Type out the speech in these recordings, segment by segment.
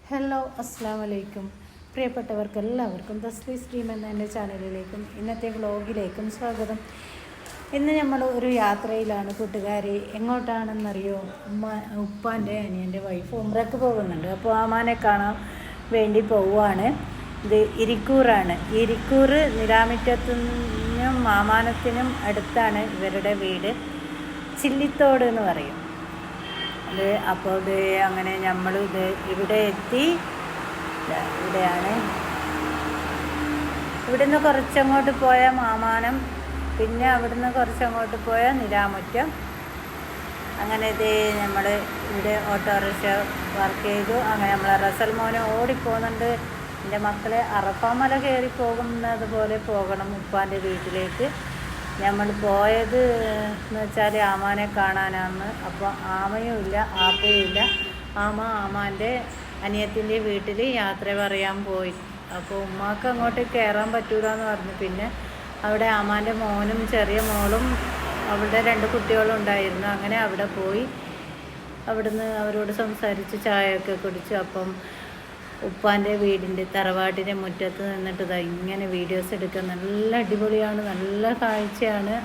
Hello അസ്സാം വലൈക്കും. പ്രിയപ്പെട്ടവർക്ക് എല്ലാവർക്കും തസ്ലീസ് ഡ്രീം എന്ന എൻ്റെ ചാനലിലേക്കും ഇന്നത്തെ വ്ളോഗിലേക്കും സ്വാഗതം. ഇന്ന് നമ്മൾ ഒരു യാത്രയിലാണ് കൂട്ടുകാരി. എങ്ങോട്ടാണെന്നറിയോ? ഉപ്പാൻ്റെ അനിയൻ്റെ വൈഫ് ഉംറയ്ക്ക് പോകുന്നുണ്ട്. അപ്പോൾ ആമാനെ കാണാൻ വേണ്ടി പോവുകയാണ്. ഇത് ഇരിക്കൂറാണ്. ഇരിക്കൂർ നിലാമുറ്റത്തിനും മാമാനത്തിനും അടുത്താണ് ഇവരുടെ വീട്. ചില്ലിത്തോട് എന്ന് പറയും. അപ്പോൾ അങ്ങനെ നമ്മൾ ഇവിടെ എത്തി. ഇവിടെയാണ്. ഇവിടുന്ന് കുറച്ചങ്ങോട്ട് പോയ മാമാനം, പിന്നെ അവിടുന്ന് കുറച്ചങ്ങോട്ട് പോയ നിലാമുറ്റം. അങ്ങനെ നമ്മൾ ഇവിടെ ഓട്ടോറിക്ഷ വർക്ക് ചെയ്തു. അങ്ങനെ നമ്മളെ റസൽ മോനെ ഓടിപ്പോകുന്നുണ്ട്. എൻ്റെ മക്കളെ അറഫാമല കയറി പോകുന്നത് പോലെ പോകണം ഉപ്പാൻ്റെ വീട്ടിലേക്ക്. നമ്മൾ പോയത് എന്ന് വെച്ചാൽ ആമാനെ കാണാനാണ്. അപ്പോൾ ആമയും ഇല്ല, ആപ്പയും ഇല്ല. ആമാൻ്റെ അനിയത്തിൻ്റെ വീട്ടിൽ യാത്ര പറയാൻ പോയി. അപ്പോൾ ഉമ്മാക്ക് അങ്ങോട്ട് കയറാൻ പറ്റൂല എന്ന് പറഞ്ഞു. പിന്നെ അവിടെ ആമാൻ്റെ മോനും ചെറിയ മോളും അവളുടെ 2 കുട്ടികളും ഉണ്ടായിരുന്നു. അങ്ങനെ അവിടെ പോയി അവിടുന്ന് അവരോട് സംസാരിച്ച് ചായയൊക്കെ കുടിച്ചു. അപ്പം ഉപ്പാൻ്റെ വീടിൻ്റെ തറവാട്ടിൻ്റെ മുറ്റത്ത് നിന്നിട്ട് ഇങ്ങനെ വീഡിയോസ് എടുക്കാൻ നല്ല അടിപൊളിയാണ്, നല്ല കാഴ്ചയാണ്.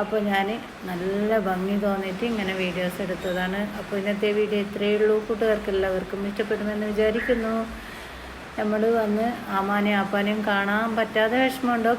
അപ്പോൾ ഞാൻ നല്ല ഭംഗി തോന്നിയിട്ട് ഇങ്ങനെ വീഡിയോസ് എടുത്തതാണ്. അപ്പോൾ ഇന്നത്തെ വീഡിയോ ഇത്രയേ ഉള്ളൂ. കൂട്ടുകാർക്ക് എല്ലാവർക്കും ഇഷ്ടപ്പെടുമെന്ന് വിചാരിക്കുന്നു. നമ്മൾ വന്ന് ആമാനെയും ആപ്പാനെയും കാണാൻ പറ്റാതെ വിഷമമുണ്ടോ?